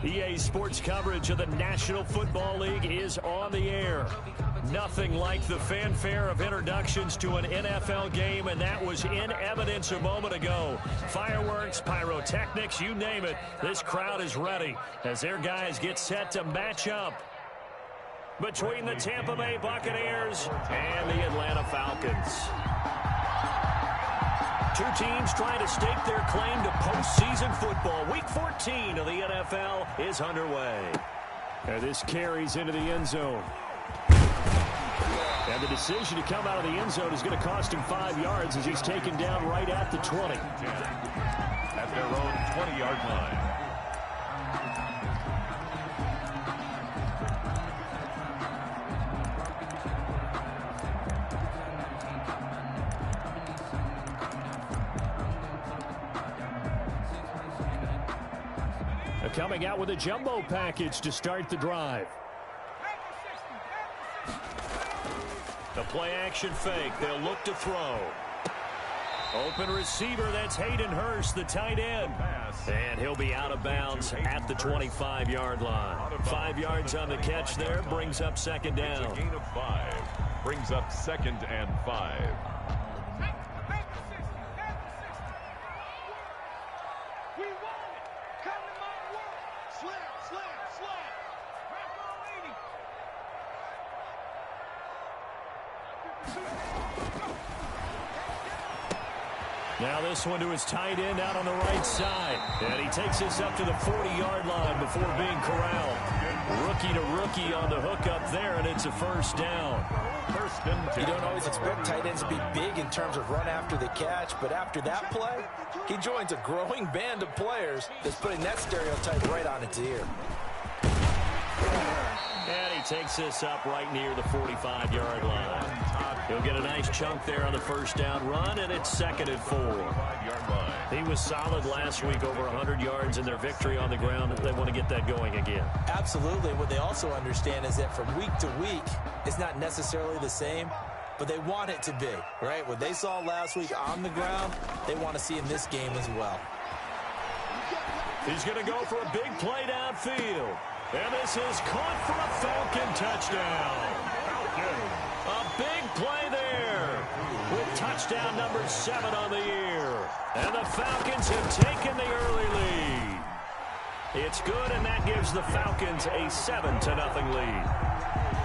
EA Sports coverage of the National Football League is on the air. Nothing like the fanfare of introductions to an NFL game, and that was in evidence a moment ago. Fireworks, pyrotechnics, you name it. This crowd is ready as their guys get set to match up between the Tampa Bay Buccaneers and the Atlanta Falcons. Two teams trying to stake their claim to postseason football. Week 14 of the NFL is underway. And this carries into the end zone. And the decision to come out of the end zone is going to cost him 5 yards as he's taken down right at the 20. At their own 20-yard line. Coming out with a jumbo package to start the drive. The play action fake. They'll look to throw. Open receiver. That's Hayden Hurst, the tight end. And he'll be out of bounds at the 25-yard line. 5 yards on the catch there. Brings up second down. It's a gain of 5. Brings up 2nd and 5. Now this one to his tight end out on the right side. And he takes this up to the 40-yard line before being corralled. Rookie to rookie on the hook up there, and it's a first down. You don't always expect tight ends to be big in terms of run after the catch, but after that play, he joins a growing band of players that's putting that stereotype right on its ear. And he takes this up right near the 45-yard line. He'll get a nice chunk there on the first down run, and it's 2nd and 4. He was solid last week, over 100 yards in their victory on the ground. They want to get that going again. Absolutely. What they also understand is that from week to week, it's not necessarily the same, but they want it to be, right? What they saw last week on the ground, they want to see in this game as well. He's going to go for a big play downfield. And this is caught for a Falcon touchdown. A big play there with touchdown number 7 on the year. And the Falcons have taken the early lead. It's good, and that gives the Falcons a 7-0 lead.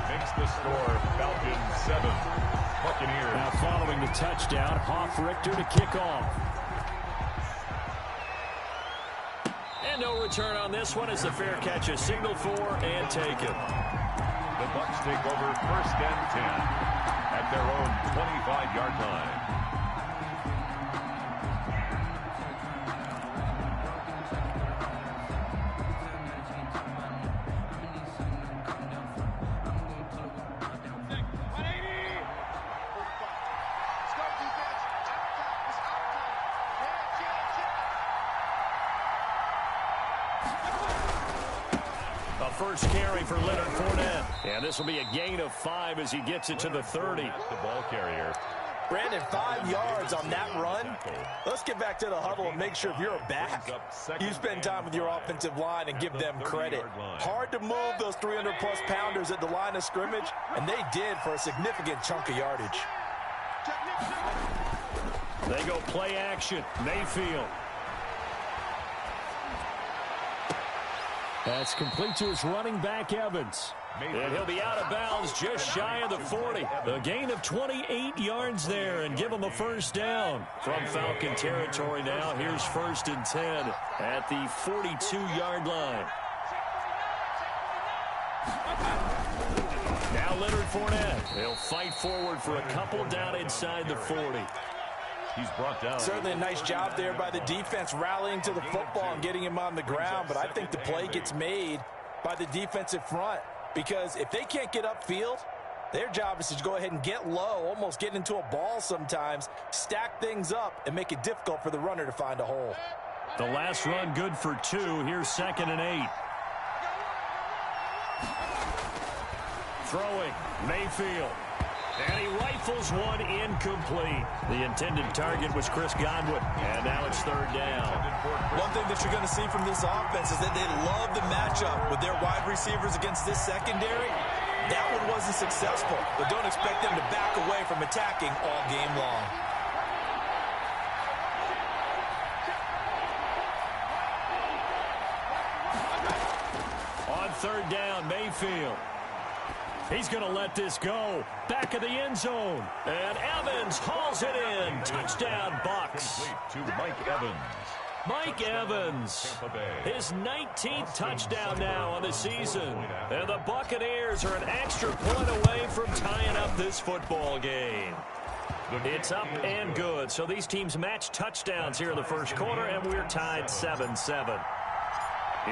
Makes the score Falcons 7, Buccaneers. Now following the touchdown, Hoff-Richter to kick off. And no return on this one as the fair catch is signaled for and taken. The Bucs take over 1st and 10 at their own 25-yard line. First carry for Leonard Fournette. And this will be a gain of 5 as he gets it to the 30. The ball carrier. Brandon, 5 yards on that run. Let's get back to the huddle and make sure if you're a back, you spend time with your offensive line and give them credit. Hard to move those 300-plus pounders at the line of scrimmage, and they did for a significant chunk of yardage. They go play action. Mayfield. That's complete to his running back, Evans. And he'll be out of bounds just shy of the 40. A gain of 28 yards there and give him a first down. From Falcon territory now, here's 1st and 10 at the 42-yard line. Now Leonard Fournette. He'll fight forward for a couple down inside the 40. He's brought down. Certainly a nice job there by the defense rallying to the football and getting him on the ground, but I think the play gets made by the defensive front because if they can't get upfield, their job is to go ahead and get low, almost get into a ball sometimes, stack things up, and make it difficult for the runner to find a hole. The last run good for 2. Here's 2nd and 8. Throwing, Mayfield. And he rifles one incomplete. The intended target was Chris Godwin. And now it's third down. One thing that you're going to see from this offense is that they love the matchup with their wide receivers against this secondary. That one wasn't successful, but don't expect them to back away from attacking all game long. On third down, Mayfield. He's going to let this go. Back of the end zone. And Evans hauls it in. Touchdown, Bucks. To Mike Evans. Mike Evans, his 19th touchdown now on the season. And the Buccaneers are an extra point away from tying up this football game. It's up and good. So these teams match touchdowns here in the first quarter, and we're tied 7-7.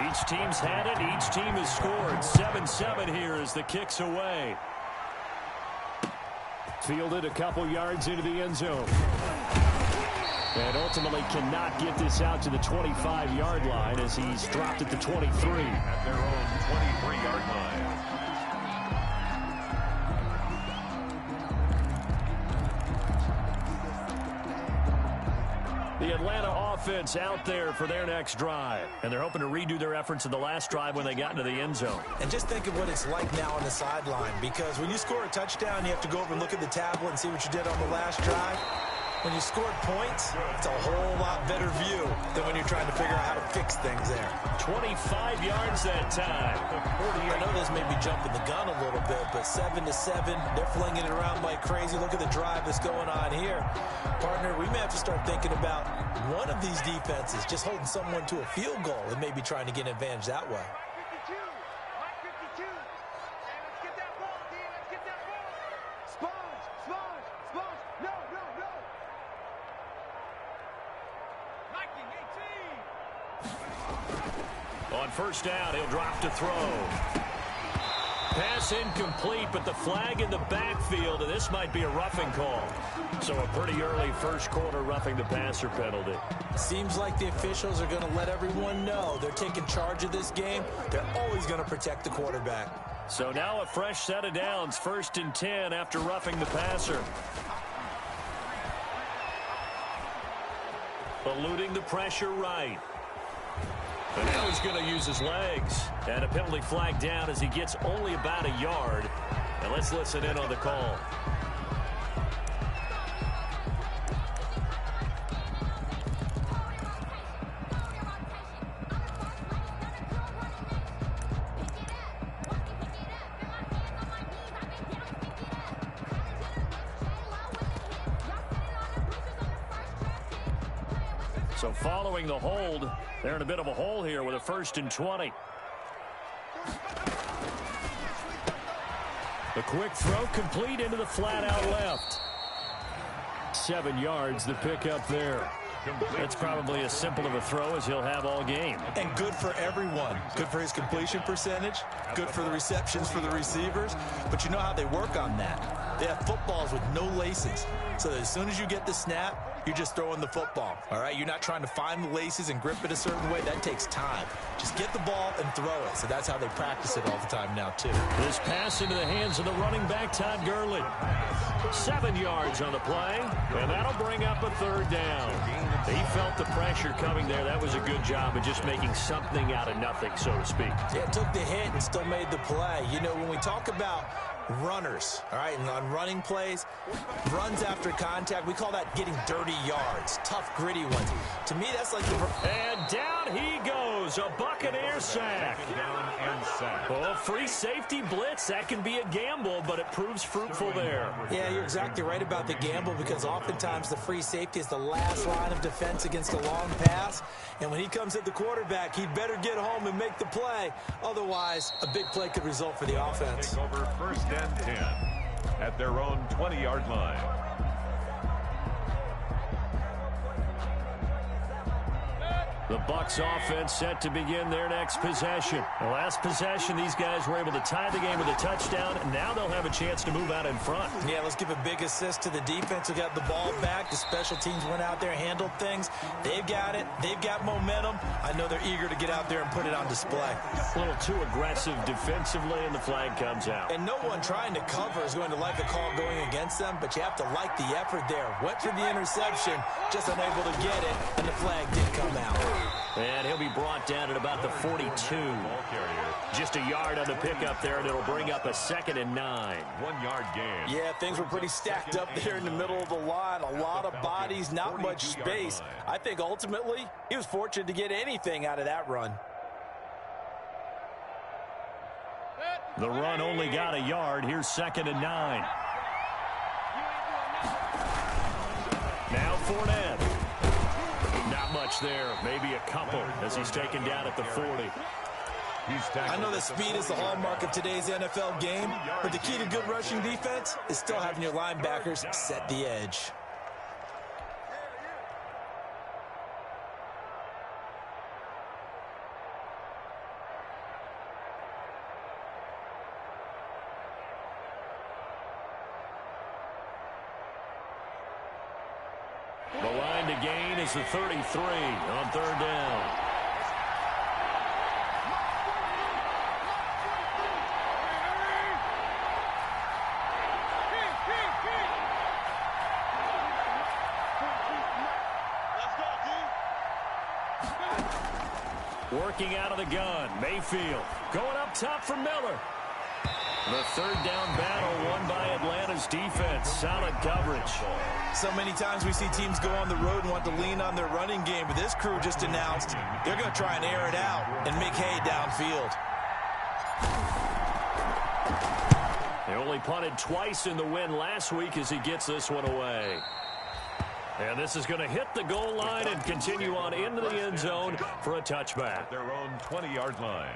Each team's had it. Each team has scored. 7-7 here as the kick's away. Fielded a couple yards into the end zone. And ultimately cannot get this out to the 25-yard line as he's dropped at the 23. At their own 23-yard line. The Atlanta offense out there for their next drive. And they're hoping to redo their efforts in the last drive when they got into the end zone. And just think of what it's like now on the sideline, because when you score a touchdown, you have to go over and look at the tablet and see what you did on the last drive. When you scored points, it's a whole lot better view than when you're trying to figure out how to fix things there. 25 yards that time. I know this may be jumping the gun a little bit, but 7-7, they're flinging it around like crazy. Look at the drive that's going on here. Partner, we may have to start thinking about one of these defenses just holding someone to a field goal and maybe trying to get an advantage that way. On first down, he'll drop to throw. Pass incomplete, but the flag in the backfield, and this might be a roughing call. So a pretty early first quarter roughing the passer penalty. Seems like the officials are going to let everyone know they're taking charge of this game. They're always going to protect the quarterback. So now a fresh set of downs, 1st and 10 after roughing the passer. Eluding the pressure right. And now he's going to use his legs. And a penalty flag down as he gets only about a yard. And let's listen in on the call. So following the hold, they're in a bit of a hole here with a 1st and 20. The quick throw complete into the flat out left. 7 yards, the pickup there. That's probably as simple of a throw as he'll have all game. And good for everyone. Good for his completion percentage. Good for the receptions for the receivers. But you know how they work on that. They have footballs with no laces. So that as soon as you get the snap, you're just throwing the football. All right? You're not trying to find the laces and grip it a certain way. That takes time. Just get the ball and throw it. So that's how they practice it all the time now, too. This pass into the hands of the running back, Todd Gurley. 7 yards on the play, and that'll bring up a 3rd down. He felt the pressure coming there. That was a good job of just making something out of nothing, so to speak. Yeah, took the hit and still made the play. You know, when we talk about runners, all right, and on running plays, runs after contact, we call that getting dirty yards, tough, gritty ones. To me, that's like the... And down he goes, a Buccaneer sack. Oh, free safety blitz, that can be a gamble, but it proves fruitful there. Yeah, you're exactly right about the gamble, because oftentimes the free safety is the last line of defense against a long pass, and when he comes at the quarterback, he'd better get home and make the play. Otherwise, a big play could result for the offense. Take over 1st and 10 at their own 20-yard line. The Bucs offense set to begin their next possession. The last possession, these guys were able to tie the game with a touchdown, and now they'll have a chance to move out in front. Yeah, let's give a big assist to the defense who got the ball back. The special teams went out there, handled things. They've got it. They've got momentum. I know they're eager to get out there and put it on display. A little too aggressive defensively, and the flag comes out. And no one trying to cover is going to like a call going against them, but you have to like the effort there. Went for the interception, just unable to get it, and the flag did come out. And he'll be brought down at about the 42. Just a yard on the pickup there, and it'll bring up a 2nd and 9. 1 yard gain. Yeah, things were pretty stacked up there in the middle of the line. A lot of bodies, not much space. I think ultimately he was fortunate to get anything out of that run. The run only got a yard. Here's 2nd and 9. Now Fournette. Not much there. Maybe a couple as he's taken down at the 40. I know that speed is the hallmark of today's NFL game, but the key to good rushing defense is still having your linebackers set the edge. The line to gain is the 33 on 3rd down. Working out of the gun, Mayfield going up top for Miller. The 3rd down battle won by Atlanta's defense. Solid coverage. So many times we see teams go on the road and want to lean on their running game, but this crew just announced they're going to try and air it out and make hay downfield. They only punted twice in the win last week as he gets this one away. And this is going to hit the goal line and continue on into the end zone for a touchback. At their own 20-yard line.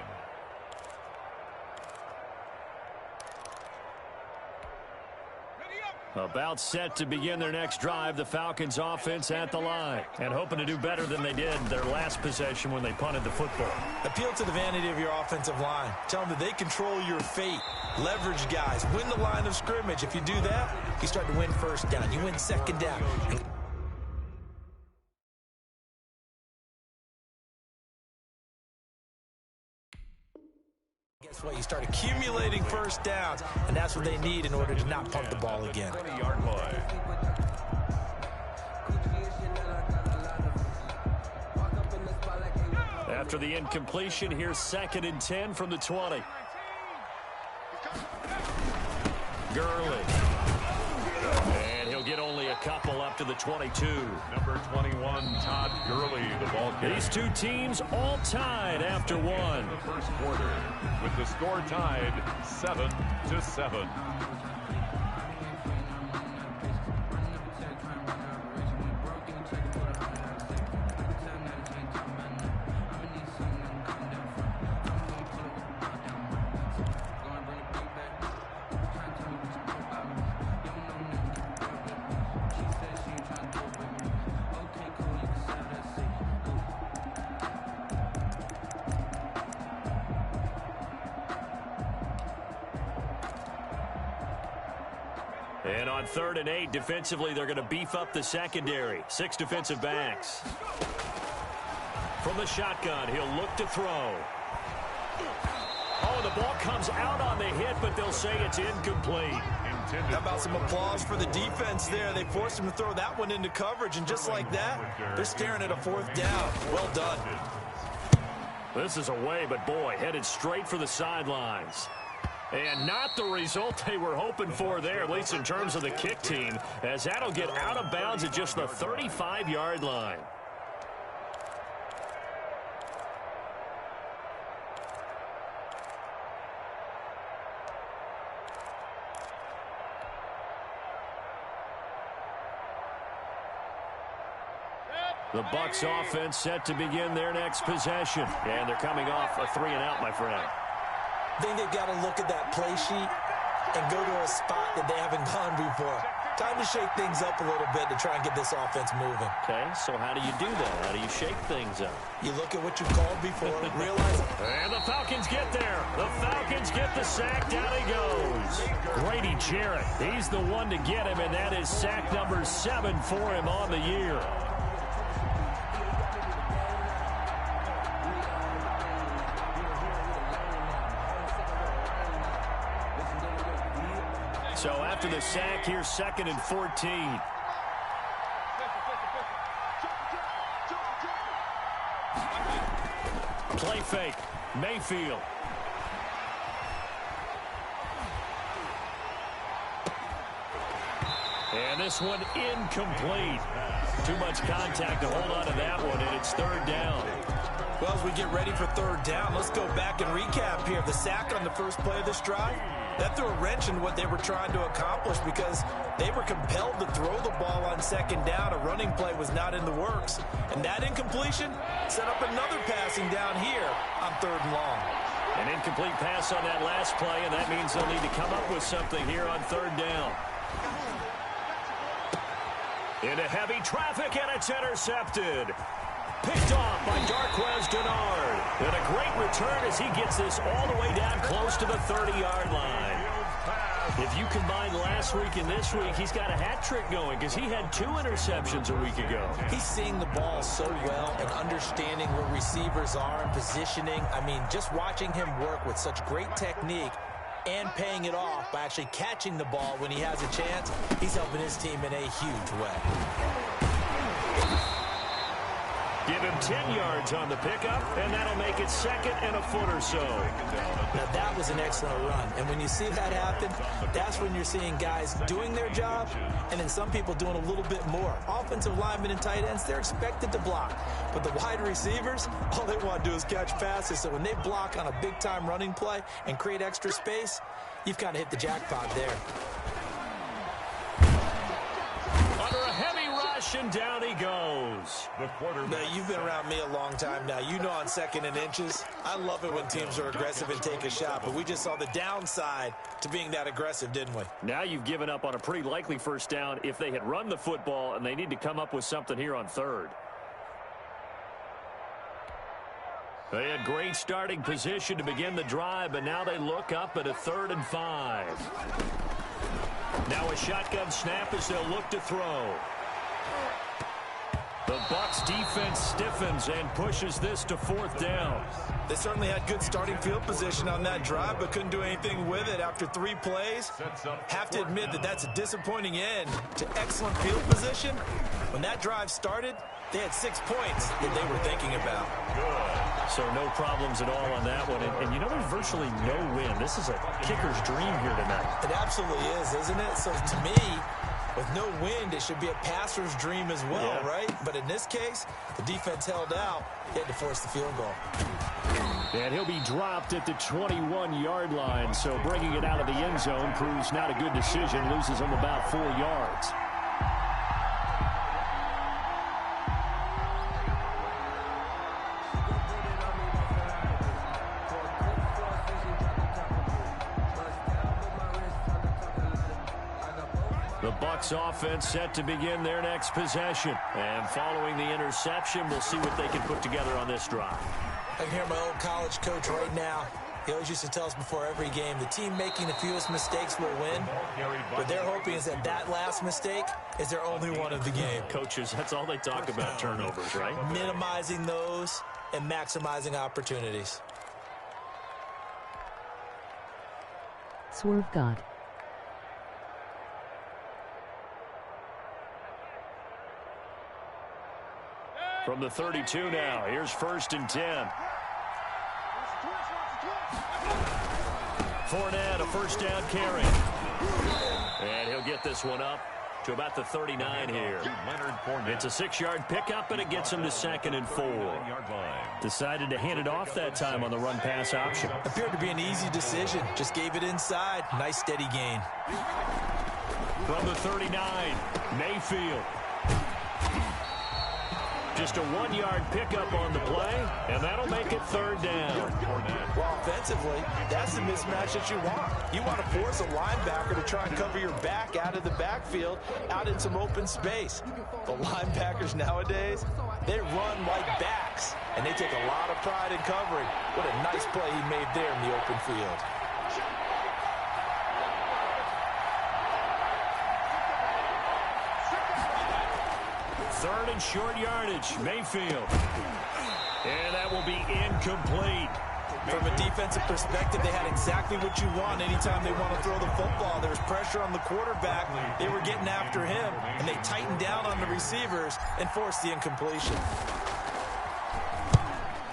About set to begin their next drive, the Falcons offense at the line. And hoping to do better than they did their last possession when they punted the football. Appeal to the vanity of your offensive line. Tell them that they control your fate. Leverage guys. Win the line of scrimmage. If you do that, you start to win 1st down. You win 2nd down. Guess what? You start accumulating 1st downs, and that's what they need in order to not pump the ball again. 20-yard line. After the incompletion, here's 2nd and 10 from the 20. Gurley. And he'll get only a couple up to the 22. Number 21, Todd Gurley, the ball carrier. These two teams all tied after one. The 1st quarter, with the score tied 7-7. And on 3rd and 8, defensively, they're going to beef up the secondary. 6 defensive backs. From the shotgun, he'll look to throw. Oh, the ball comes out on the hit, but they'll say it's incomplete. How about some applause for the defense there? They forced him to throw that one into coverage, and just like that, they're staring at a 4th down. Well done. This is away, but boy, headed straight for the sidelines. And not the result they were hoping for there, at least in terms of the kick team, as that'll get out of bounds at just the 35-yard line. The Bucs offense set to begin their next possession. And they're coming off a 3-and-out, my friend. I think they've got to look at that play sheet and go to a spot that they haven't gone before. Time to shake things up a little bit to try and get this offense moving. Okay, so how do you do that? How do you shake things up? You look at what you called before, realize... And the Falcons get there. The Falcons get the sack. Down he goes. Grady Jarrett, he's the one to get him, and that is sack number 7 for him on the year. So after the sack, here's 2nd and 14. Play fake. Mayfield. And this one incomplete. Too much contact to hold on to that one, and it's 3rd down. Well, as we get ready for 3rd down, let's go back and recap here. The sack on the first play of this drive, that threw a wrench in what they were trying to accomplish because they were compelled to throw the ball on 2nd down. A running play was not in the works. And that incompletion set up another passing down here on 3rd and long. An incomplete pass on that last play, and that means they'll need to come up with something here on 3rd down. Into heavy traffic, and it's intercepted. Picked off by Darquez Dennard. And a great return as he gets this all the way down close to the 30-yard line. If you combine last week and this week, he's got a hat trick going because he had 2 interceptions a week ago. He's seeing the ball so well and understanding where receivers are and positioning. I mean, just watching him work with such great technique and paying it off by actually catching the ball when he has a chance, he's helping his team in a huge way. Give him 10 yards on the pickup, and that'll make it 2nd and a foot or so. Now, that was an excellent run. And when you see that happen, that's when you're seeing guys doing their job and then some people doing a little bit more. Offensive linemen and tight ends, they're expected to block. But the wide receivers, all they want to do is catch passes. So when they block on a big-time running play and create extra space, you've kind of hit the jackpot there. Under a heavy rush, and down he goes. Now, you've been around me a long time now. You know on 2nd and inches, I love it when teams are aggressive and take a shot. But we just saw the downside to being that aggressive, didn't we? Now you've given up on a pretty likely 1st down if they had run the football, and they need to come up with something here on 3rd. They had great starting position to begin the drive, but now they look up at a 3rd and 5. Now a shotgun snap as they'll look to throw. The Bucs defense stiffens and pushes this to 4th down. They certainly had good starting field position on that drive, but couldn't do anything with it after 3 plays. Have to admit that that's a disappointing end to excellent field position. When that drive started, they had 6 points that they were thinking about. So no problems at all on that one. And you know, there's virtually no win. This is a kicker's dream here tonight. It absolutely is, isn't it? So to me, with no wind, it should be a passer's dream as well, right? But in this case, the defense held out. They had to force the field goal. And he'll be dropped at the 21-yard line. So bringing it out of the end zone proves not a good decision. Loses him about 4 yards. The Bucs offense set to begin their next possession. And following the interception, we'll see what they can put together on this drive. I can hear my old college coach right now. He always used to tell us before every game, the team making the fewest mistakes will win. What they're hoping is that that last mistake is their only one of the game. Coaches, that's all they talk about, turnovers, right? Minimizing those and maximizing opportunities. Swerve God. From the 32 now, here's 1st and 10. Fournette, a 1st down carry. And he'll get this one up to about the 39 here. It's a 6-yard pickup, and it gets him to 2nd and 4. Decided to hand it off that time on the run-pass option. Appeared to be an easy decision. Just gave it inside. Nice steady gain. From the 39, Mayfield. Just a 1-yard pickup on the play, and that'll make it third down. Well, offensively, that's the mismatch that you want. You want to force a linebacker to try and cover your back out of the backfield, out in some open space. The linebackers nowadays, they run like backs, and they take a lot of pride in covering. What a nice play he made there in the open field. Third and short yardage, Mayfield. And that will be incomplete. From a defensive perspective, they had exactly what you want anytime they want to throw the football. There was pressure on the quarterback. They were getting after him, and they tightened down on the receivers and forced the incompletion.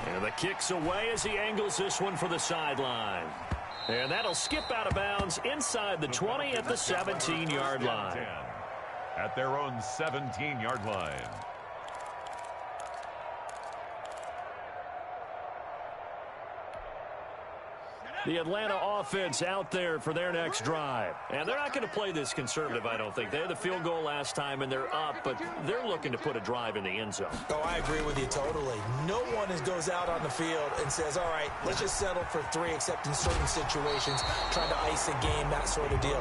And the kick's away as he angles this one for the sideline. And that'll skip out of bounds inside the 20 at the 17-yard line. At their own 17-yard line. The Atlanta offense out there for their next drive. And they're not going to play this conservative, I don't think. They had the field goal last time, and they're up, but they're looking to put a drive in the end zone. Oh, I agree with you totally. No one goes out on the field and says, all right, let's just settle for 3, except in certain situations, trying to ice a game, that sort of deal.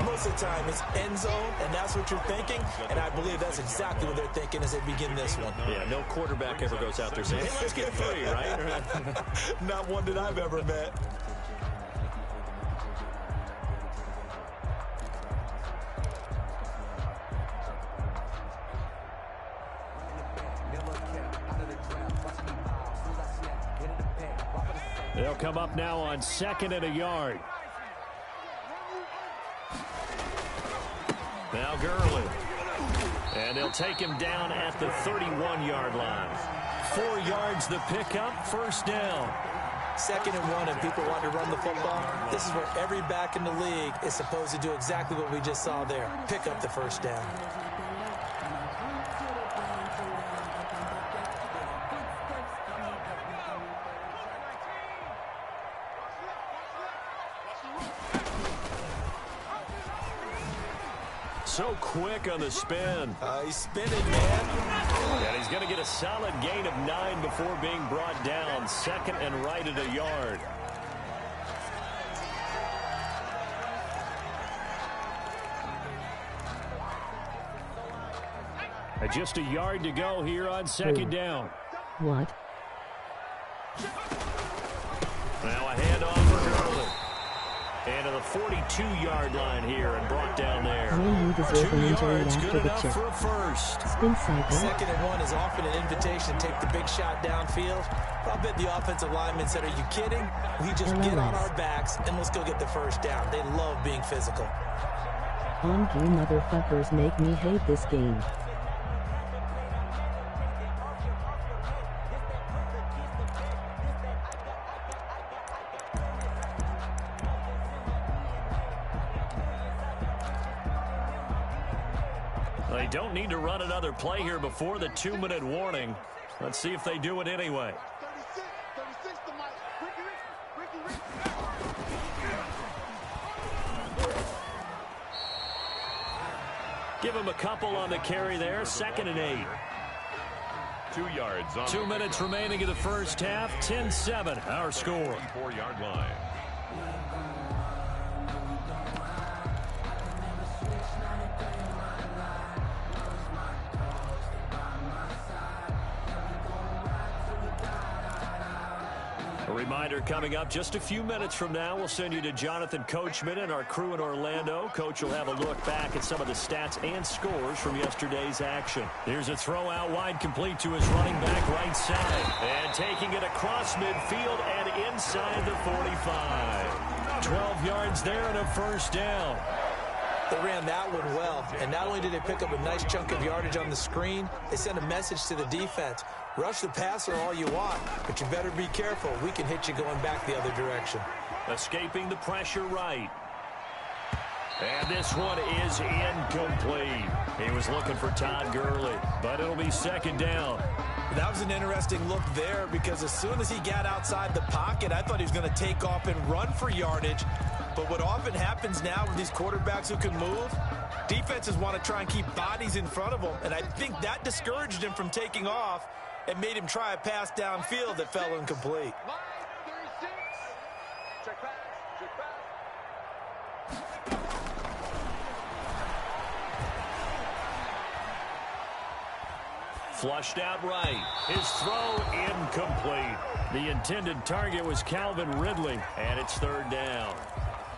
Most of the time, it's end zone, and that's what you're thinking, and I believe that's exactly what they're thinking as they begin this one. Yeah, no quarterback ever goes out there saying, hey, let's get 3, right? Not one that I've ever met. They'll come up now on 2nd and a yard. Now Gurley. And they'll take him down at the 31-yard line. 4 yards the pickup, first down. 2nd and 1, and people want to run the football. This is where every back in the league is supposed to do exactly what we just saw there. Pick up the first down. So quick on the spin. He's spinning, man. And he's going to get a solid gain of 9 before being brought down. 2nd and right at a yard. Just a yard to go here on 2nd down. What? Now a handoff for Gurley. And to the 42-yard line here and brought down there. 2 yards, good enough for a first. Spin cycle. 2nd and 1 is often an invitation to take the big shot downfield. I bet the offensive lineman said, are you kidding? We just get on our backs and let's go get the first down. They love being physical. On game, motherfuckers make me hate this game. They don't need to run another play here before the 2-minute warning. Let's see if they do it anyway. Give him a couple on the carry there. 2nd and 8. 2 yards on 2 minutes remaining in the first half. 10-7, our score. 4-yard line. A reminder coming up just a few minutes from now, we'll send you to Jonathan Coachman and our crew in Orlando. Coach will have a look back at some of the stats and scores from yesterday's action. Here's a throw out wide, complete to his running back right side. And taking it across midfield and inside the 45. 12 yards there and a first down. They ran that one well, and not only did they pick up a nice chunk of yardage on the screen, they sent a message to the defense. Rush the passer all you want, but you better be careful. We can hit you going back the other direction. Escaping the pressure right. And this one is incomplete. He was looking for Todd Gurley, but it'll be 2nd down. That was an interesting look there because as soon as he got outside the pocket, I thought he was going to take off and run for yardage. But what often happens now with these quarterbacks who can move, Defenses want to try and keep bodies in front of them, and I think that discouraged him from taking off and made him try a pass downfield that fell incomplete. Flushed out right. His throw incomplete. The intended target was Calvin Ridley, and it's third down.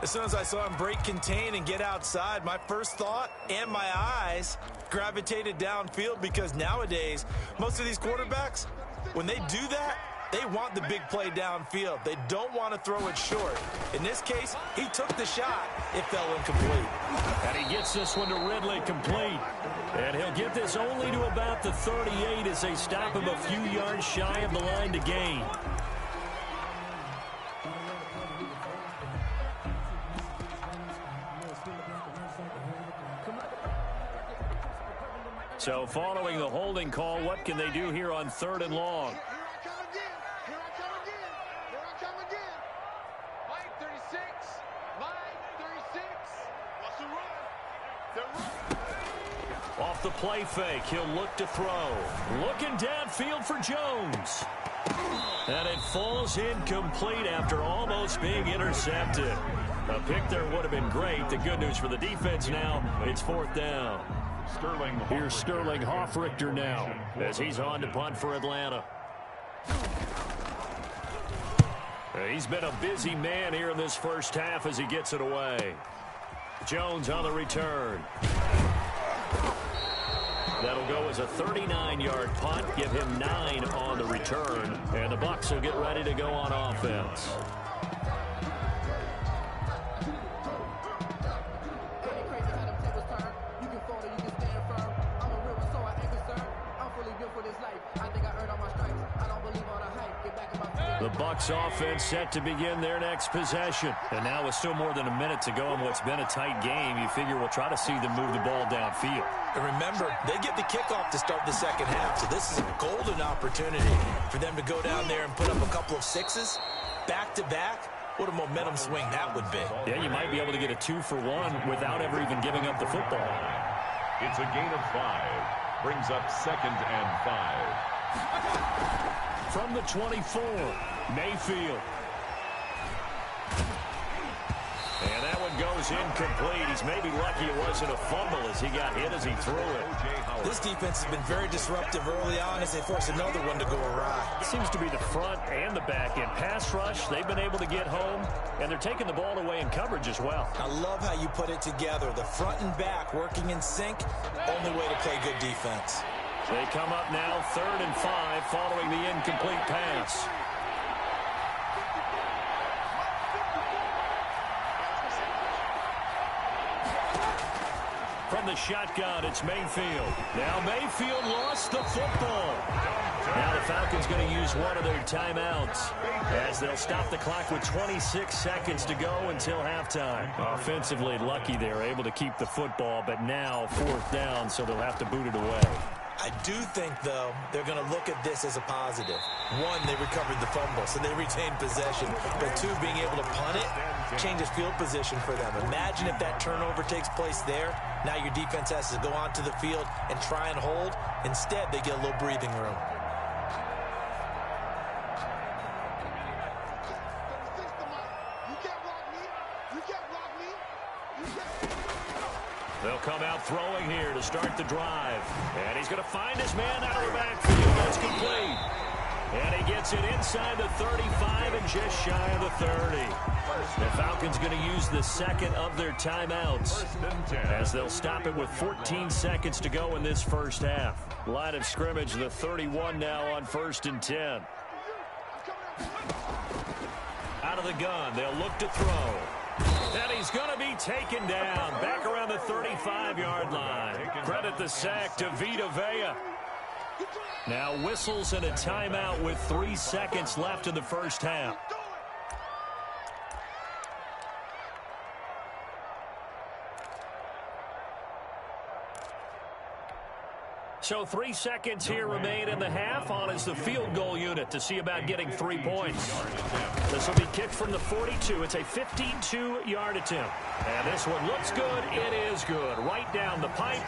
As soon as I saw him break contain and get outside, my first thought and my eyes gravitated downfield, because nowadays, most of these quarterbacks, when they do that, they want the big play downfield. They don't want to throw it short. In this case, he took the shot. It fell incomplete. And he gets this one to Ridley complete. And he'll get this only to about the 38 as they stop him a few yards shy of the line to gain. So following the holding call, what can they do here on 3rd and long? Off the play fake, he'll look to throw. Looking downfield for Jones. And it falls incomplete after almost being intercepted. A pick there would have been great. The good news for the defense now, it's 4th down. Here's Sterling Hoffrichter now as he's on to punt for Atlanta. He's been a busy man here in this first half as he gets it away. Jones on the return. That'll go as a 39-yard punt, give him 9 on the return, and the Bucs will get ready to go on offense. The Bucs offense set to begin their next possession. And now with still more than a minute to go in what's been a tight game, you figure we'll try to see them move the ball downfield. And remember, they get the kickoff to start the second half, so this is a golden opportunity for them to go down there and put up a couple of sixes back-to-back. What a momentum swing that would be. Yeah, you might be able to get a 2-for-1 without ever even giving up the football. It's a gain of 5. Brings up 2nd and 5. From the 24, Mayfield. And that one goes incomplete. He's maybe lucky it wasn't a fumble as he got hit as he threw it. This defense has been very disruptive early on as they force another one to go awry. It seems to be the front and the back end. Pass rush, they've been able to get home, and they're taking the ball away in coverage as well. I love how you put it together. The front and back working in sync, only way to play good defense. They come up now 3rd and 5 following the incomplete pass. From the shotgun, it's Mayfield. Now Mayfield lost the football. Now the Falcons going to use one of their timeouts as they'll stop the clock with 26 seconds to go until halftime. Offensively, lucky they're able to keep the football, but now 4th down, so they'll have to boot it away. I do think, though, they're going to look at this as a positive. 1, they recovered the fumble, so they retained possession. But 2, being able to punt it changes field position for them. Imagine if that turnover takes place there. Now your defense has to go onto the field and try and hold. Instead, they get a little breathing room. They'll come out throwing here to start the drive. And he's going to find his man out of the backfield. That's complete. And he gets it inside the 35 and just shy of the 30. The Falcons going to use the 2nd of their timeouts as they'll stop it with 14 seconds to go in this first half. Line of scrimmage, the 31 now on 1st and 10. Out of the gun, they'll look to throw. And he's going to be taken down back around the 35-yard line. Credit the sack to Vita Vea. Now whistles and a timeout with 3 seconds left in the first half. So 3 seconds here remain in the half. On is the field goal unit to see about getting 3 points. This will be kicked from the 42. It's a 52-yard attempt. And this one looks good. It is good. Right down the pipe.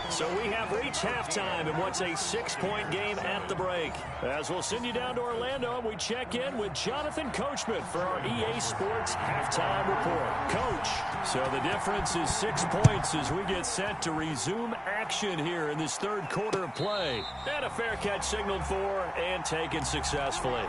So we have reached halftime in what's a 6-point game at the break. As we'll send you down to Orlando, we check in with Jonathan Coachman for our EA Sports halftime report. Coach, so the difference is 6 points as we get set to resume action here in this third quarter of play. And a fair catch signaled for and taken successfully.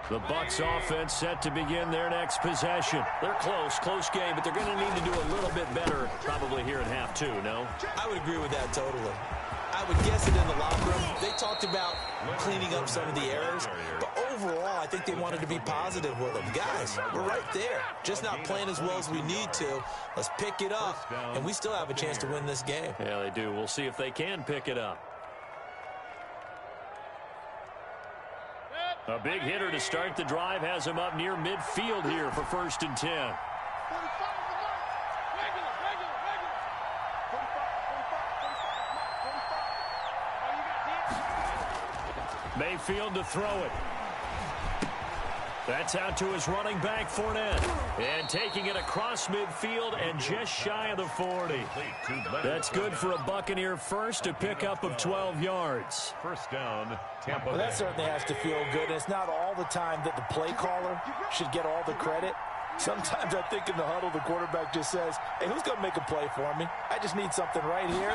The Bucs offense set to begin their next possession. They're close game, but they're going to need to do a little bit better probably here in half two, no? I would agree with that totally. I would guess it in the locker room. They talked about cleaning up some of the errors, but overall, I think they wanted to be positive with them. Guys, we're right there. Just not playing as well as we need to. Let's pick it up, and we still have a chance to win this game. Yeah, they do. We'll see if they can pick it up. A big hitter to start the drive has him up near midfield here for 1st and 10. Mayfield to throw it. That's out to his running back, Fournette. And taking it across midfield and just shy of the 40. That's good for a Buccaneer first, a pickup of 12 yards. First down, Tampa Bay. Well, that certainly has to feel good. And it's not all the time that the play caller should get all the credit. Sometimes I think in the huddle, the quarterback just says, hey, who's going to make a play for me? I just need something right here.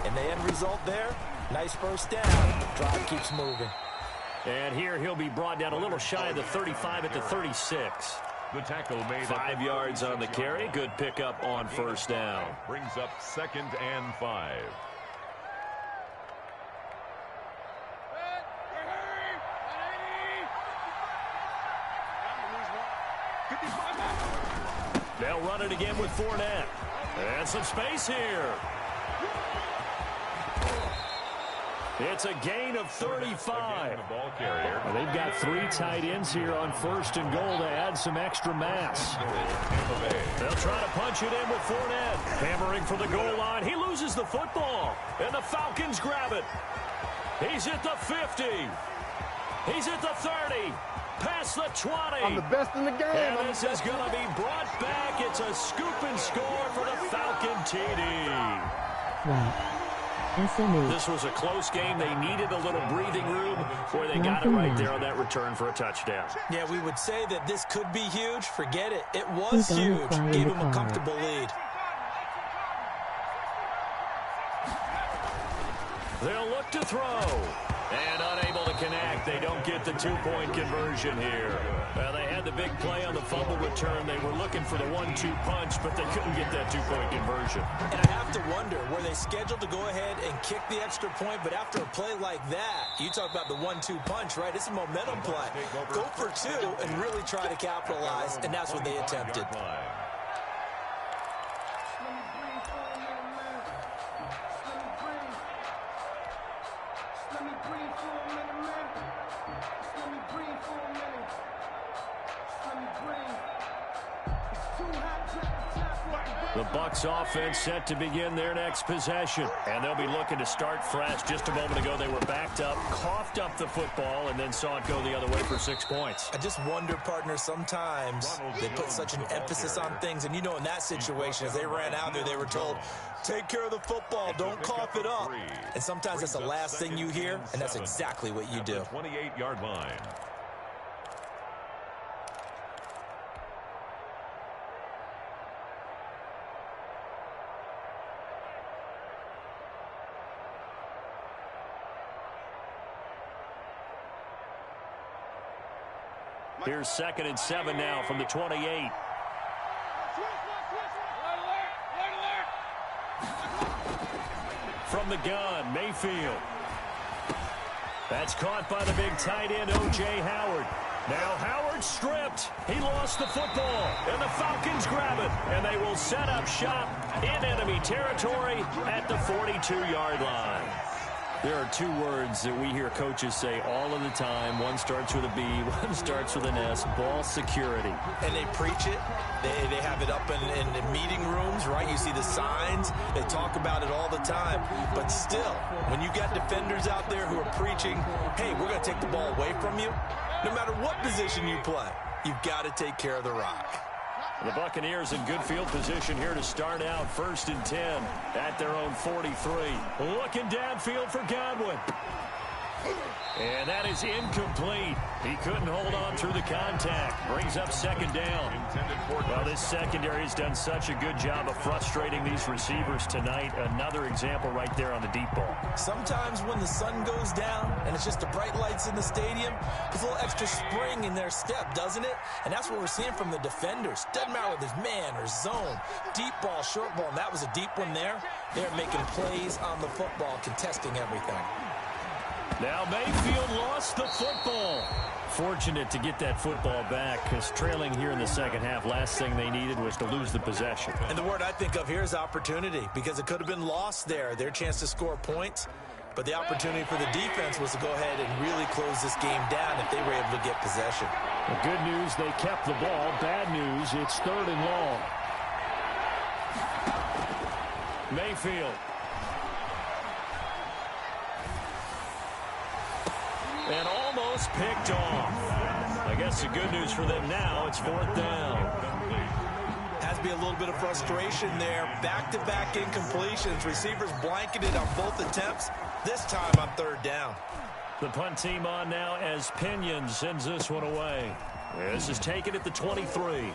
And the end result there, nice first down. Drive keeps moving. And here he'll be brought down a little shy of the 35 at the 36. The tackle made 5 yards on the carry. Good pickup on first down. Brings up 2nd and 5. They'll run it again with Fournette. And some space here. It's a gain of 35. They've got 3 tight ends here on 1st and goal to add some extra mass. They'll try to punch it in with Fournette. Hammering for the goal line. He loses the football. And the Falcons grab it. He's at the 50. He's at the 30. Past the 20. I'm the best in the game. And this is going to be brought back. It's a scoop and score for the Falcon TD. Wow. SMH. This was a close game. They needed a little breathing room where they got it right there on that return for a touchdown. Yeah, we would say that this could be huge. Forget it. It was huge. Gave him a comfortable lead. They'll look to throw. And unable to connect. They don't get the 2-point conversion here. Well, they had the big play on the fumble return. They were looking for the 1-2 punch, but they couldn't get that 2-point conversion. And I have to wonder, were they scheduled to go ahead and kick the extra point, but after a play like that, you talk about the 1-2 punch, right? It's a momentum play. Go for 2 and really try to capitalize, and that's what they attempted. The Bucs offense set to begin their next possession. And they'll be looking to start fresh. Just a moment ago, they were backed up, coughed up the football, and then saw it go the other way for 6 points. I just wonder, partner, sometimes they put such an emphasis on things. And you know, in that situation, as they ran out there, they were told, take care of the football, don't cough it up. And sometimes that's the last thing you hear, and that's exactly what you do. 28-yard line. Here's 2nd and 7 now from the 28. From the gun, Mayfield. That's caught by the big tight end, O.J. Howard. Now Howard stripped. He lost the football, and the Falcons grab it, and they will set up shop in enemy territory at the 42-yard line. There are two words that we hear coaches say all of the time. One starts with a B, one starts with an S, ball security. And they preach it. They have it up in the meeting rooms, right? You see the signs. They talk about it all the time. But still, when you got defenders out there who are preaching, hey, we're going to take the ball away from you, no matter what position you play, you've got to take care of the rock. The Buccaneers in good field position here to start out 1st and 10 at their own 43. Looking downfield for Godwin. And that is incomplete. He couldn't hold on through the contact. Brings up 2nd down. Well, this secondary has done such a good job of frustrating these receivers tonight. Another example right there on the deep ball. Sometimes when the sun goes down and it's just the bright lights in the stadium, there's a little extra spring in their step, doesn't it? And that's what we're seeing from the defenders. Doesn't matter whether it's man or zone, deep ball, short ball, and that was a deep one there. They're making plays on the football, contesting everything. Now Mayfield lost the football. Fortunate to get that football back, because trailing here in the second half, last thing they needed was to lose the possession. And the word I think of here is opportunity, because it could have been lost there, their chance to score points. But the opportunity for the defense was to go ahead and really close this game down if they were able to get possession. The good news, they kept the ball. Bad news, it's 3rd and long. Mayfield. And almost picked off. I guess the good news for them now, it's 4th down. Has to be a little bit of frustration there. Back-to-back incompletions. Receivers blanketed on both attempts. This time on 3rd down. The punt team on now as Pinion sends this one away. This is taken at the 23.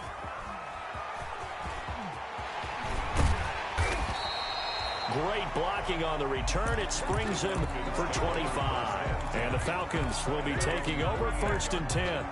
Great blocking on the return. It springs him for 25. And the Falcons will be taking over 1st and 10.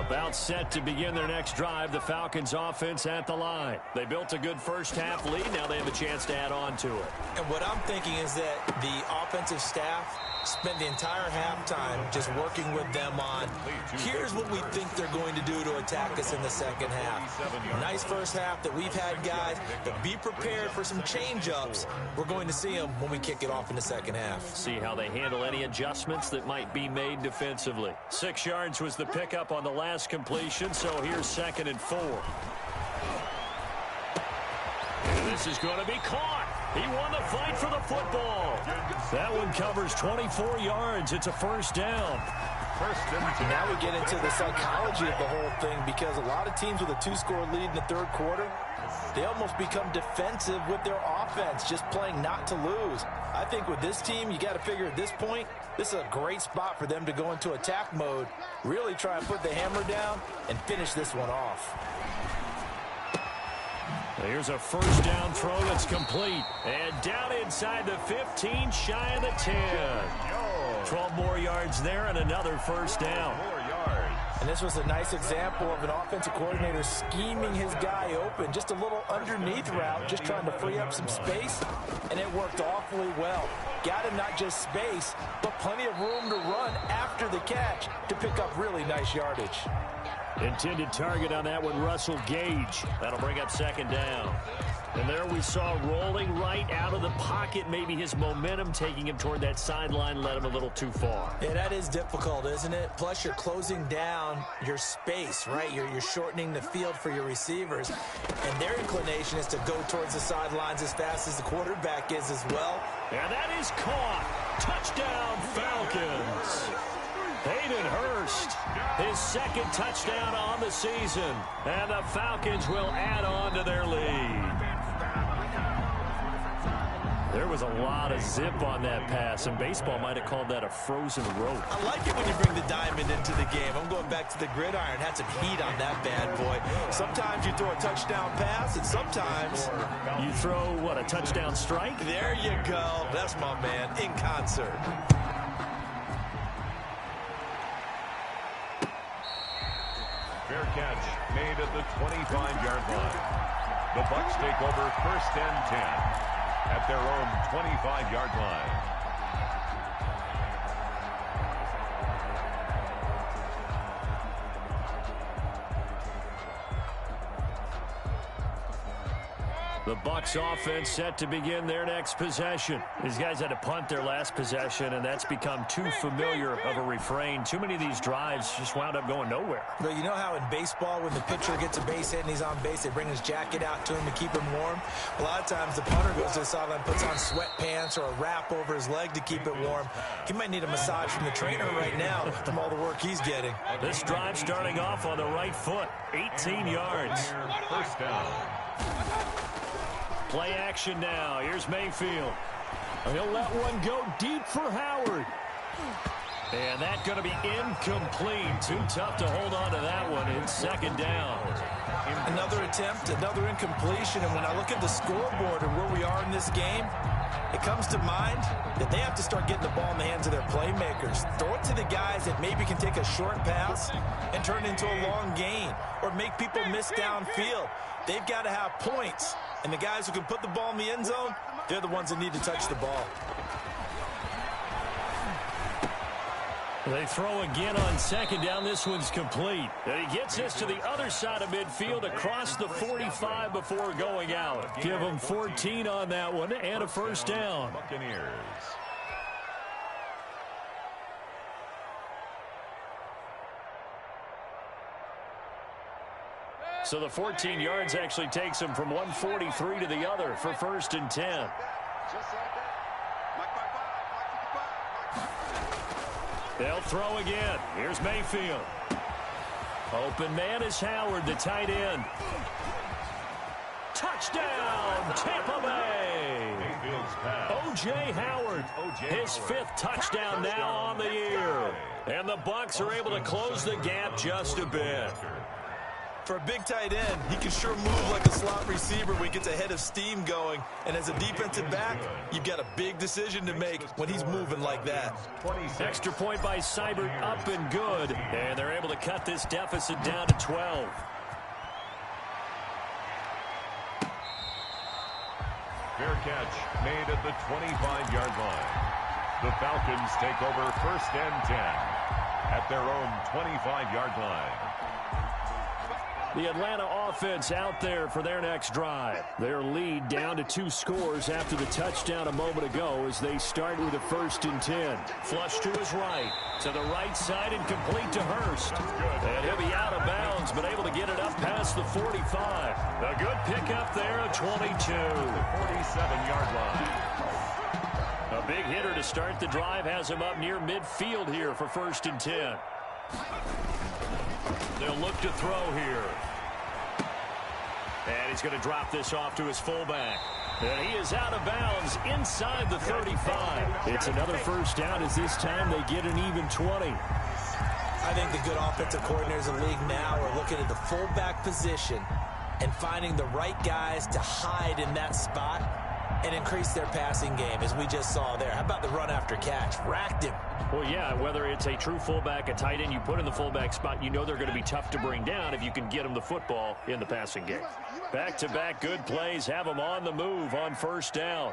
About set to begin their next drive. The Falcons offense at the line. They built a good first half lead. Now they have a chance to add on to it. And what I'm thinking is that the offensive staff spent the entire halftime just working with them on, here's what we think they're going to do to attack us in the second half. Nice first half that we've had, guys, but be prepared for some change-ups. We're going to see them when we kick it off in the second half. See how they handle any adjustments that might be made defensively. 6 yards was the pickup on the last completion, so here's 2nd and 4. And this is going to be caught. He won the fight for the football. That one covers 24 yards. It's a 1st down. Now we get into the psychology of the whole thing, because a lot of teams with a 2-score lead in the 3rd quarter, they almost become defensive with their offense, just playing not to lose. I think with this team, you got to figure at this point, this is a great spot for them to go into attack mode, really try and put the hammer down and finish this one off. Here's a 1st down throw that's complete. And down inside the 15, shy of the 10. 12 more yards there and another 1st down. And this was a nice example of an offensive coordinator scheming his guy open. Just a little underneath route, just trying to free up some space. And it worked awfully well. Got him not just space, but plenty of room to run after the catch to pick up really nice yardage. Intended target on that one, Russell Gage. That'll bring up 2nd down. And there we saw rolling right out of the pocket. Maybe his momentum taking him toward that sideline led him a little too far. Yeah, that is difficult, isn't it? Plus, you're closing down your space, right? You're shortening the field for your receivers. And their inclination is to go towards the sidelines as fast as the quarterback is as well. And that is caught. Touchdown, Falcons. Hayden Hurst, his 2nd touchdown on the season. And the Falcons will add on to their lead. There was a lot of zip on that pass, and baseball might have called that a frozen rope. I like it when you bring the diamond into the game. I'm going back to the gridiron. Had some heat on that bad boy. Sometimes you throw a touchdown pass, and sometimes you throw, what, a touchdown strike? There you go. That's my man, in concert. Fair catch made at the 25-yard line. The Bucs take over 1st and 10. at their own 25-yard line. The Bucs offense set to begin their next possession. These guys had to punt their last possession, and that's become too familiar of a refrain. Too many of these drives just wound up going nowhere. But you know how in baseball, when the pitcher gets a base hit and he's on base, they bring his jacket out to him to keep him warm? A lot of times the punter goes to the sideline, puts on sweatpants or a wrap over his leg to keep it warm. He might need a massage from the trainer right now from all the work he's getting. This drive starting off on the right foot. 18 yards. First down. Play action now. Here's Mayfield. He'll let one go deep for Howard. And that's going to be incomplete. Too tough to hold on to that one. It's second down. Another attempt, another incompletion. And when I look at the scoreboard and where we are in this game, it comes to mind that they have to start getting the ball in the hands of their playmakers. Throw it to the guys that maybe can take a short pass and turn it into a long gain or make people miss downfield. They've got to have points. And the guys who can put the ball in the end zone, they're the ones that need to touch the ball. They throw again on second down. This one's complete. And he gets this to the other side of midfield across the 45 before going out. Give them 14 on that one and a first down. Buccaneers. So the 14 yards actually takes him from 143 to the other for first and 10. They'll throw again. Here's Mayfield. Open man is Howard, the tight end. Touchdown, Tampa Bay. O.J. Howard, his fifth touchdown now on the year. And the Bucs are able to close the gap just a bit. For a big tight end, he can sure move like a slot receiver when he gets a head of steam going. And as a defensive back, you've got a big decision to make when he's moving like that. Extra point by Seibert, up and good. And they're able to cut this deficit down to 12. Fair catch made at the 25-yard line. The Falcons take over first and 10 at their own 25-yard line. The Atlanta offense out there for their next drive. Their lead down to 2 scores after the touchdown a moment ago as they start with a first and 10. Flush to his right. To the right side and complete to Hurst. And he'll be out of bounds, but able to get it up past the 45. A good pickup there at 22. 47-yard line. A big hitter to start the drive has him up near midfield here for first and 10. They'll look to throw here. And he's going to drop this off to his fullback. And he is out of bounds inside the 35. It's another first down as this time they get an even 20. I think the good offensive coordinators in the league now are looking at the fullback position and finding the right guys to hide in that spot and increase their passing game, as we just saw there. How about the run after catch? Racked him. Well, yeah, whether it's a true fullback, a tight end, you put in the fullback spot, you know they're going to be tough to bring down if you can get them the football in the passing game. Back-to-back good plays have them on the move on first down.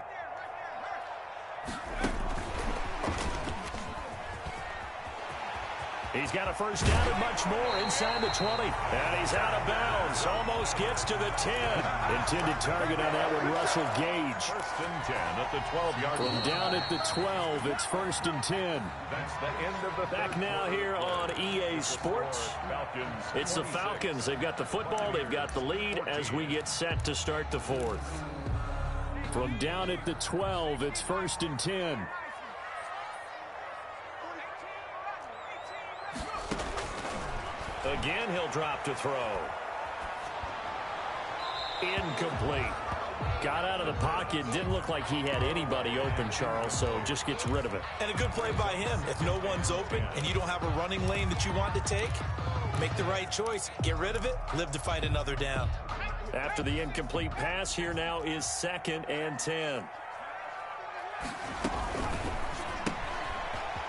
He's got a first down and much more inside the 20. And he's out of bounds. Almost gets to the 10. Intended target on that one, Russell Gage. First and 10 at the 12-yard line. From down at the 12, it's first and 10. That's the end of the Back now here on EA Sports. Falcons. It's the Falcons. They've got the football. They've got the lead as we get set to start the fourth. From down at the 12, it's first and 10. Again, he'll drop to throw. Incomplete. Got out of the pocket. Didn't look like he had anybody open, Charles, so just gets rid of it. And a good play by him. If no one's open and you don't have a running lane that you want to take, make the right choice. Get rid of it. Live to fight another down. After the incomplete pass, here now is second and 10.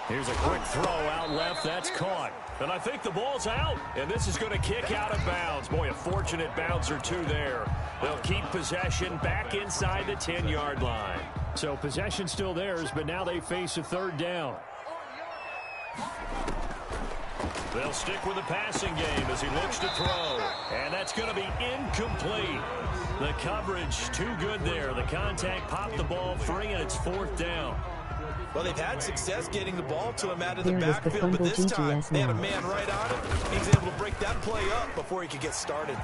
Here's a quick throw out left. That's caught. And I think the ball's out. And this is going to kick out of bounds. Boy, a fortunate bounce or two there. They'll keep possession back inside the 10-yard line. So possession still theirs, but now they face a third down. They'll stick with the passing game as he looks to throw. And that's going to be incomplete. The coverage too good there. The contact popped the ball free, and it's fourth down. Well, they've had success getting the ball to him out of the backfield, but this time they had a man right on him. He was able to break that play up before he could get started.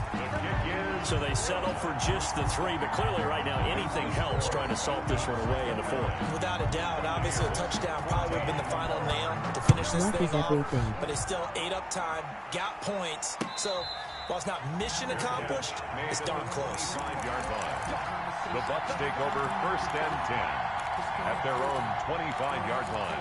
So they settle for just the 3, but clearly right now anything helps trying to salt this one away in the 4th. Without a doubt, obviously a touchdown probably would have been the final nail to finish this thing off, but it's still ate up time, got points, so while it's not mission accomplished, it's darn close. The Bucs take over 1st and 10. At their own 25-yard line.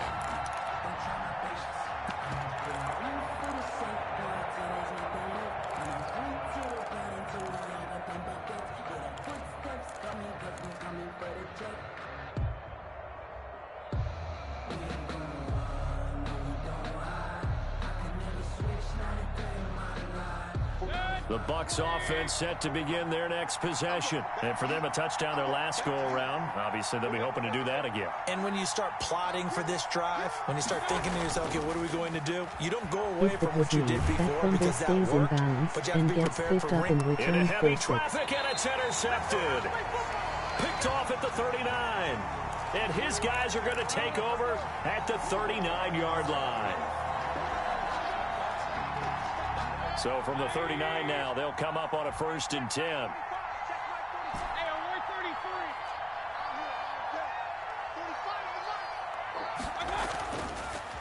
The Bucs offense set to begin their next possession. And for them, a touchdown their last go-around. Obviously, they'll be hoping to do that again. And when you start plotting for this drive, when you start thinking to yourself, okay, what are we going to do? You don't go away from what you did before because that worked, but you have to be prepared for into heavy traffic, and it's intercepted. Picked off at the 39. And his guys are going to take over at the 39-yard line. So from the 39 now, they'll come up on a 1st and 10.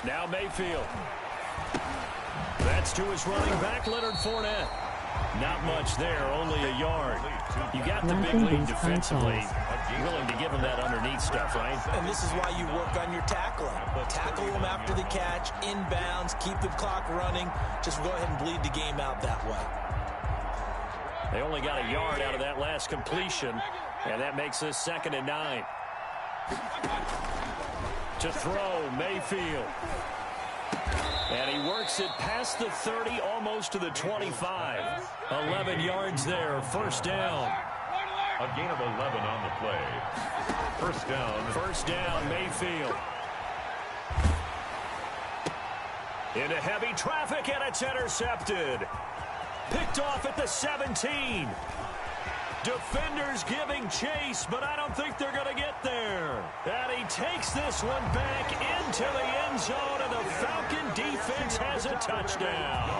Now Mayfield. That's to his running back, Leonard Fournette. Not much there, only a yard. You got the big lead defensively. Willing to give him that underneath stuff, right? And this is why you work on your tackling. Tackle him after the catch, inbounds, keep the clock running. Just go ahead and bleed the game out that way. They only got a yard out of that last completion, and that makes this 2nd and 9. To throw, Mayfield. And he works it past the 30, almost to the 25. 11 yards there, 1st down. A gain of 11 on the play. 1st down. 1st down, Mayfield. Into heavy traffic, and it's intercepted. Picked off at the 17. Defenders giving chase, but I don't think they're going to get there. And he takes this one back into the end zone, and the Falcon defense has a touchdown.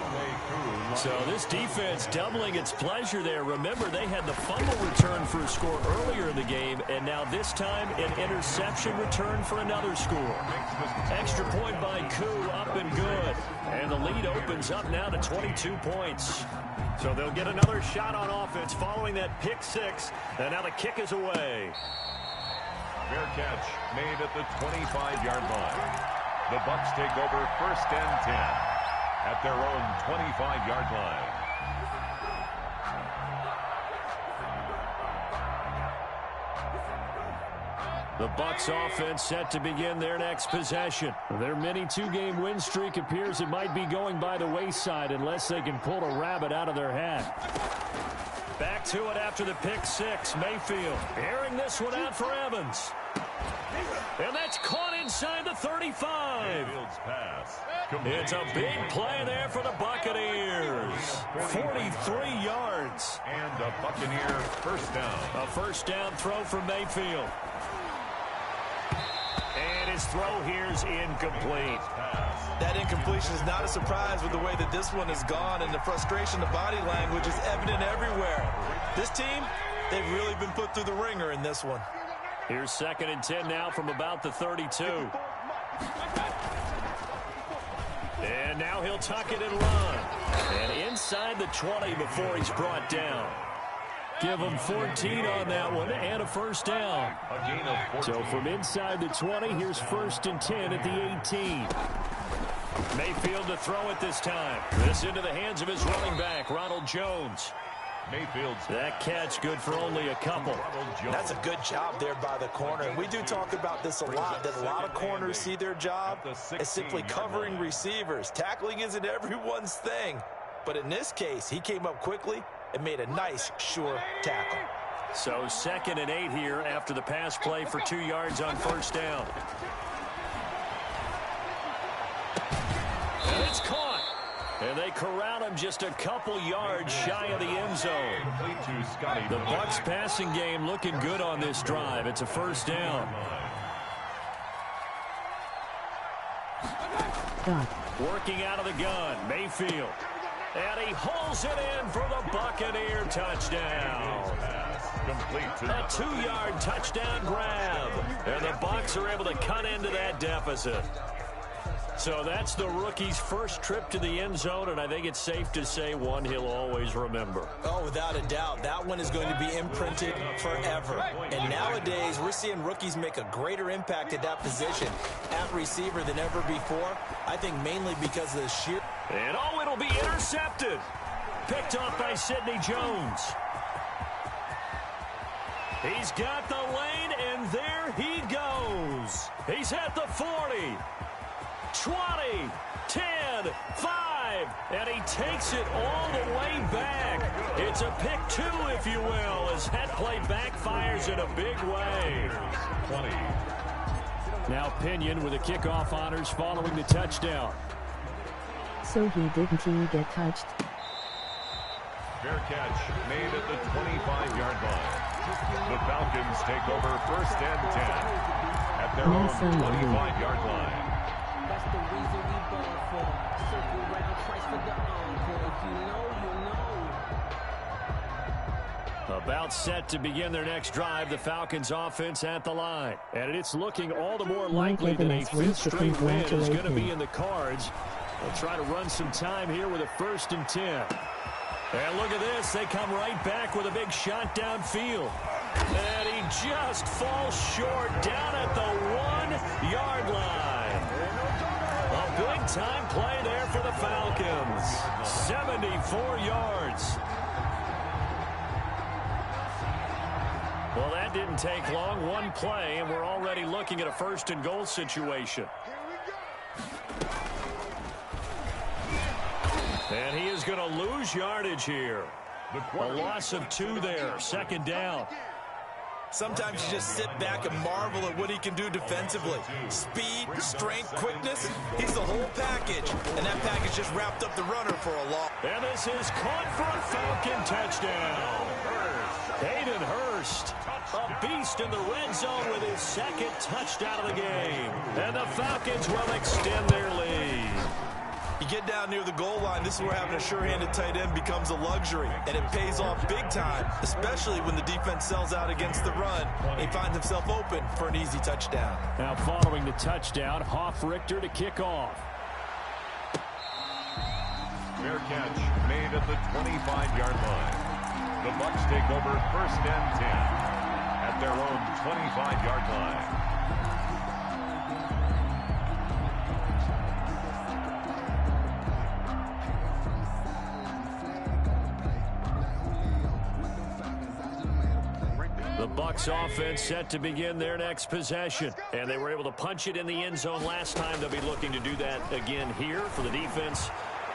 So this defense doubling its pleasure there. Remember, they had the fumble return for a score earlier in the game, and now this time an interception return for another score. Extra point by Koo, up and good. And the lead opens up now to 22 points. So they'll get another shot on offense following that pick 6, and now the kick is away. Fair catch made at the 25-yard line. The Bucs take over 1st and 10 at their own 25-yard line. The Bucs offense set to begin their next possession. Their mini 2-game win streak appears it might be going by the wayside unless they can pull a rabbit out of their hat. Back to it after the pick 6. Mayfield airing this one out for Evans. And that's caught inside the 35. It's a big play there for the Buccaneers. 43 yards. And a Buccaneer 1st down. A 1st down throw for Mayfield. And his throw here's incomplete. That incompletion is not a surprise with the way that this one has gone, and the frustration, the body language is evident everywhere. This team, they've really been put through the ringer in this one. Here's 2nd and 10 now from about the 32. And now he'll tuck it and run. And inside the 20 before he's brought down. Give him 14 on that one and a 1st down. A gain of 14. So from inside the 20, here's 1st and 10 at the 18. Mayfield to throw it this time. This into the hands of his running back, Ronald Jones. Mayfield's That catch good for only a couple. That's a good job there by the corner. And we do talk about this a lot, that a lot of corners see their job as simply covering receivers. Tackling isn't everyone's thing. But in this case, he came up quickly and made a nice, sure tackle. So 2nd and 8 here after the pass play for 2 yards on first down. And it's caught. And they corral him just a couple yards shy of the end zone. The Bucs passing game looking good on this drive. It's a first down. Working out of the gun, Mayfield. And he holds it in for the Buccaneer touchdown. A 2-yard touchdown grab. And the Bucs are able to cut into that deficit. So that's the rookie's first trip to the end zone, and I think it's safe to say one he'll always remember. Oh, without a doubt. That one is going to be imprinted forever. And nowadays, we're seeing rookies make a greater impact at that position at receiver than ever before. I think mainly because of the sheer... And oh, it'll be intercepted. Picked off by Sidney Jones. He's got the lane, and there he goes. He's at the 40. 20, 10, 5, and he takes it all the way back. It's a pick 2, if you will, as that play backfires in a big way. 20. Now Pinion with the kickoff honors following the touchdown. So he didn't get touched. Fair catch made at the 25-yard line. The Falcons take over 1st and 10 at their own 25-yard line. That's the reason we born for. Circle round twice for the encore. If you know, you know. About set to begin their next drive, the Falcons offense at the line. And it's looking all the more likely that a 5th straight win is going to be in the cards. They'll try to run some time here with a 1st and 10. And look at this. They come right back with a big shot downfield. And he just falls short down at the 1-yard line. A big-time play there for the Falcons. 74 yards. Well, that didn't take long. One play, and we're already looking at a 1st and goal situation. And he is going to lose yardage here. A loss of 2 there. 2nd down. Sometimes you just sit back and marvel at what he can do defensively. Speed, strength, quickness, he's the whole package. And that package just wrapped up the runner for a loss. And this is caught for a Falcon touchdown. Hayden Hurst, a beast in the red zone with his 2nd touchdown of the game. And the Falcons will extend their lead. You get down near the goal line, this is where having a sure-handed tight end becomes a luxury. And it pays off big time, especially when the defense sells out against the run. And he finds himself open for an easy touchdown. Now following the touchdown, Hoff-Richter to kick off. Fair catch made at the 25-yard line. The Bucs take over 1st and 10 at their own 25-yard line. The Bucs offense set to begin their next possession. And they were able to punch it in the end zone last time. They'll be looking to do that again here for the defense.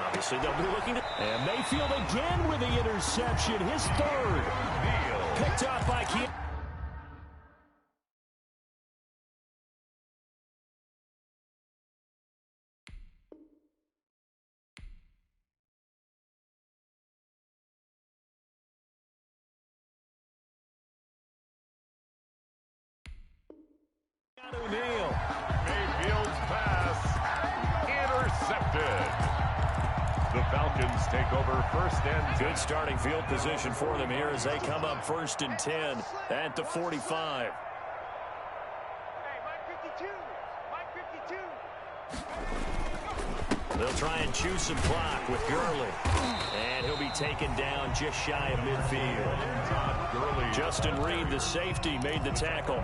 Obviously, they'll be looking to... And Mayfield again with the interception. His 3rd. Picked up by Keith. Mayfield's pass intercepted. The Falcons take over 1st and 10. Good starting field position for them here as they come up 1st and 10 at the 45. They'll try and chew some clock with Gurley. And he'll be taken down just shy of midfield. Justin Reed, the safety, made the tackle.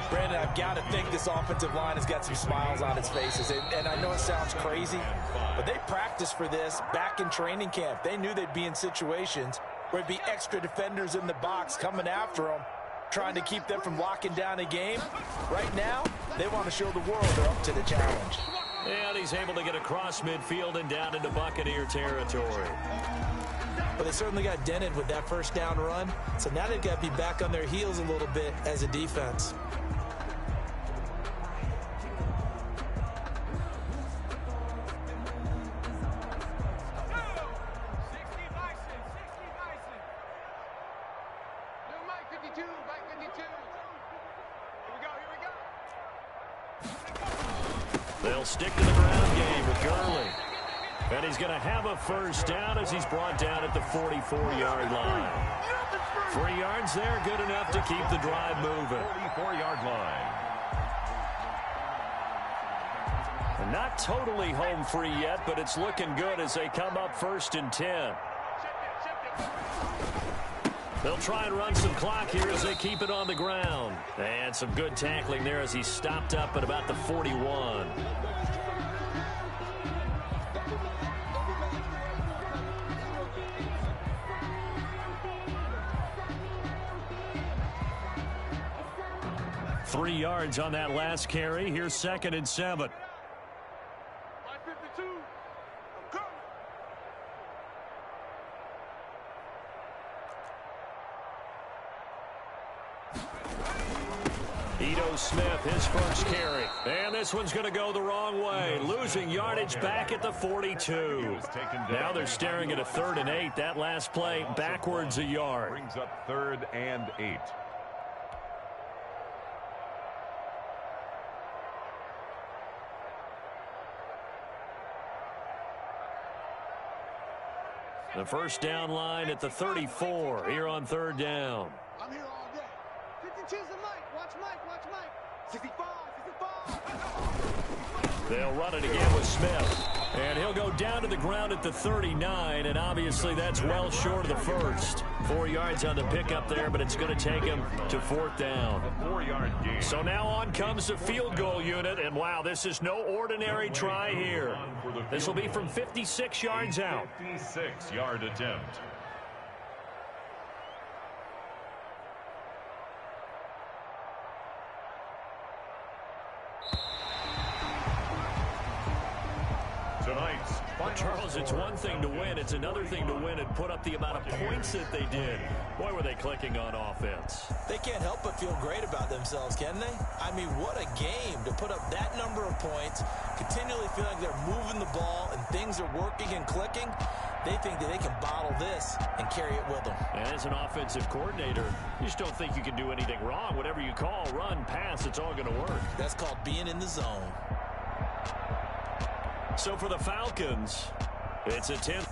Brandon, I've got to think this offensive line has got some smiles on its faces. And I know it sounds crazy, but they practiced for this back in training camp. They knew they'd be in situations where it'd be extra defenders in the box coming after them, trying to keep them from locking down a game. Right now, they want to show the world they're up to the challenge. And he's able to get across midfield and down into Buccaneer territory. But they certainly got dented with that first down run, so now they've got to be back on their heels a little bit as a defense. They'll stick to the ground game with Gurley. And he's going to have a first down as he's brought down at the 44-yard line. 3 yards there, good enough to keep the drive moving. 44-yard line. And not totally home free yet, but it's looking good as they come up 1st and 10. They'll try and run some clock here as they keep it on the ground. And some good tackling there as he stopped up at about the 41. Three yards on that last carry. Here's 2nd and 7. Ito Smith, his first carry. And this one's going to go the wrong way. Losing yardage back at the 42. Now they're staring at a 3rd and 8. That last play backwards a yard. Brings up 3rd and 8. The first down line at the 34 here on 3rd down. I'm here all day. 52's the mic. Watch Mike. Watch Mike. 65. 65. They'll run it again with Smith. And he'll go down to the ground at the 39, and obviously that's well short of the first. 4 yards on the pickup there, but it's going to take him to 4th down. 4-yard gain. So now on comes the field goal unit, and wow, this is no ordinary try here. This will be from 56 yards out. 56-yard attempt. Tonight's But Charles, it's one thing to win. It's another thing to win and put up the amount of points that they did. Boy, were they clicking on offense. They can't help but feel great about themselves, can they? I mean, what a game to put up that number of points, continually feel like they're moving the ball and things are working and clicking. They think that they can bottle this and carry it with them. And as an offensive coordinator, you just don't think you can do anything wrong. Whatever you call, run, pass, it's all going to work. That's called being in the zone. So for the Falcons, it's a 10th.